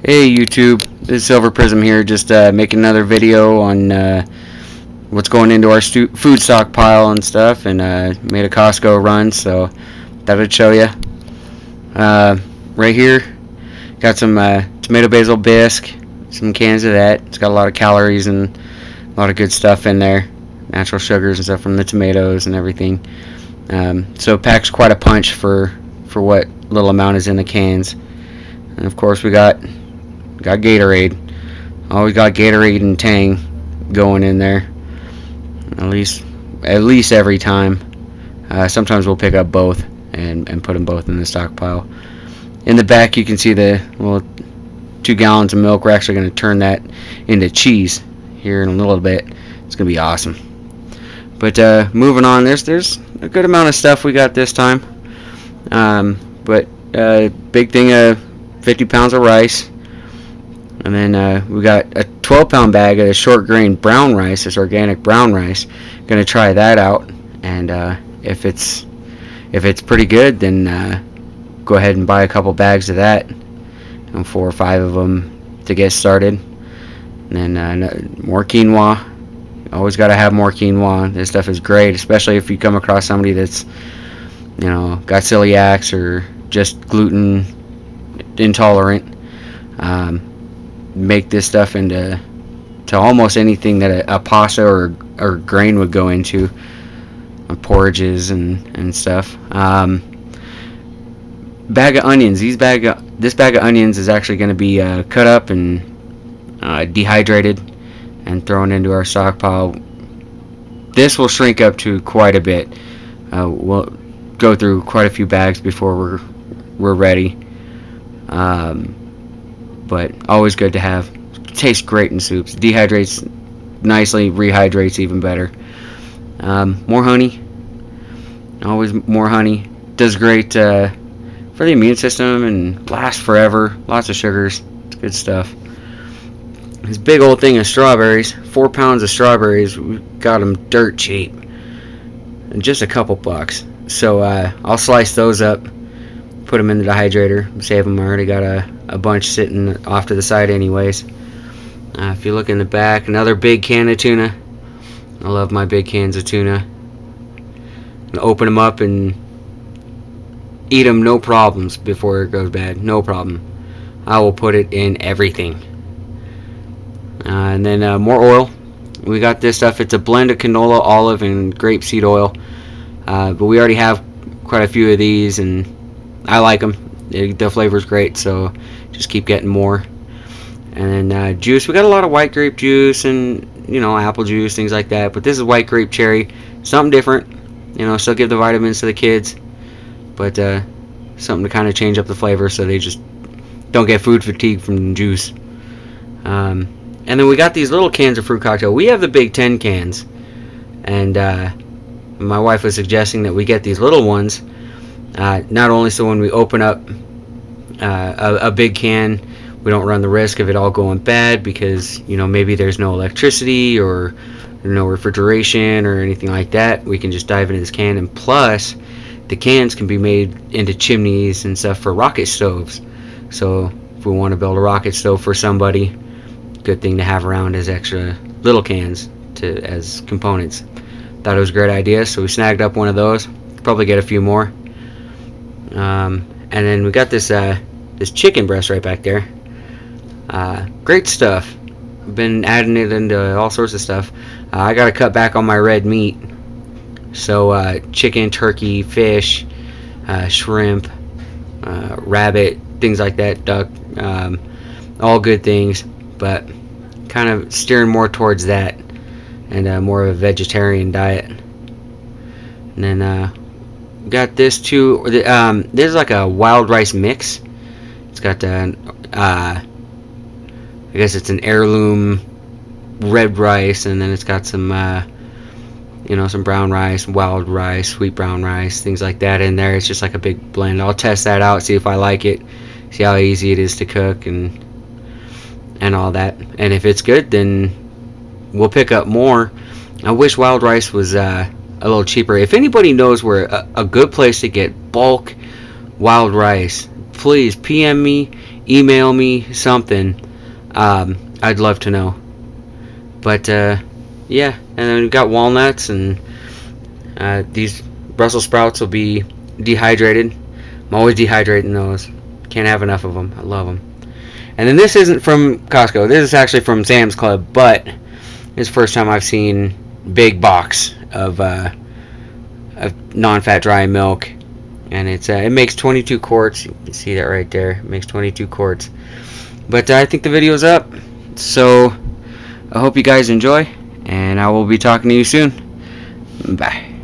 Hey YouTube, this is Silver Prism here, just making another video on what's going into our food stockpile and stuff, and made a Costco run, so that would show you. Right here, got some tomato basil bisque, some cans of that. It's got a lot of calories and a lot of good stuff in there, natural sugars and stuff from the tomatoes and everything. So it packs quite a punch for what little amount is in the cans. And of course we got Gatorade. Always got Gatorade and Tang going in there. At least every time. Sometimes we'll pick up both and put them both in the stockpile. In the back you can see the 2 gallons of milk. We're actually going to turn that into cheese here in a little bit. It's going to be awesome. But moving on, there's a good amount of stuff we got this time. But big thing of 50 pounds of rice. And then we got a 12-pound bag of short grain brown rice, this organic brown rice. Gonna try that out, and if it's pretty good, then go ahead and buy a couple bags of that, 4 or 5 of them to get started. And then more quinoa. Always got to have more quinoa. This stuff is great, especially if you come across somebody that's got celiacs or just gluten intolerant. Make this stuff into almost anything that a pasta or grain would go into, porridges and stuff. Bag of onions. This bag of onions is actually going to be cut up and dehydrated and thrown into our stockpile. This will shrink up to quite a bit. We'll go through quite a few bags before we're ready. But always good to have. Tastes great in soups. Dehydrates nicely, rehydrates even better. More honey. Always more honey. Does great for the immune system and lasts forever. Lots of sugars. It's good stuff. This big old thing of strawberries. 4 pounds of strawberries. We got them dirt cheap. And just a couple bucks. So I'll slice those up. Put them in the dehydrator. Save them. I already got a bunch sitting off to the side anyways. If you look in the back, another big can of tuna. I love my big cans of tuna. And open them up and eat them no problems before it goes bad. No problem. I will put it in everything. And then more oil. We got this stuff. It's a blend of canola, olive, and grapeseed oil. But we already have quite a few of these, and I like them. The flavor's great, so just keep getting more. And then juice. We got a lot of white grape juice and apple juice, things like that. But this is white grape cherry, something different. Still give the vitamins to the kids, but something to kind of change up the flavor so they just don't get food fatigue from juice. And then we got these little cans of fruit cocktail. We have the big 10 cans, and my wife was suggesting that we get these little ones. Not only so when we open up a big can, we don't run the risk of it all going bad because maybe there's no electricity or no refrigeration or anything like that. We can just dive into this can, and plus the cans can be made into chimneys and stuff for rocket stoves. So if we want to build a rocket stove for somebody, good thing to have around as extra little cans as components. Thought it was a great idea, so we snagged up one of those. Probably get a few more. And then we got this chicken breast right back there. Great stuff. Been adding it into all sorts of stuff. I gotta cut back on my red meat, so chicken, turkey, fish, shrimp, rabbit, things like that, duck, all good things, but kind of steering more towards that and more of a vegetarian diet. And then got this too. This is like a wild rice mix. It's got I guess it's an heirloom red rice, and then it's got some some brown rice, wild rice, sweet brown rice, things like that in there. It's just like a big blend. I'll test that out, see if I like it, see how easy it is to cook and all that. And if it's good, then we'll pick up more. I wish wild rice was a little cheaper. If anybody knows where a good place to get bulk wild rice, please PM me email me something. I'd love to know. But yeah, and then we've got walnuts, and these Brussels sprouts will be dehydrated. I'm always dehydrating those. Can't have enough of them. I love them. And then this isn't from Costco. This is actually from Sam's Club, but it's the first time I've seen big box of non-fat dry milk, and it makes 22 quarts. You can see that right there. It makes 22 quarts. But I think the video's up, so I hope you guys enjoy, and I will be talking to you soon. Bye.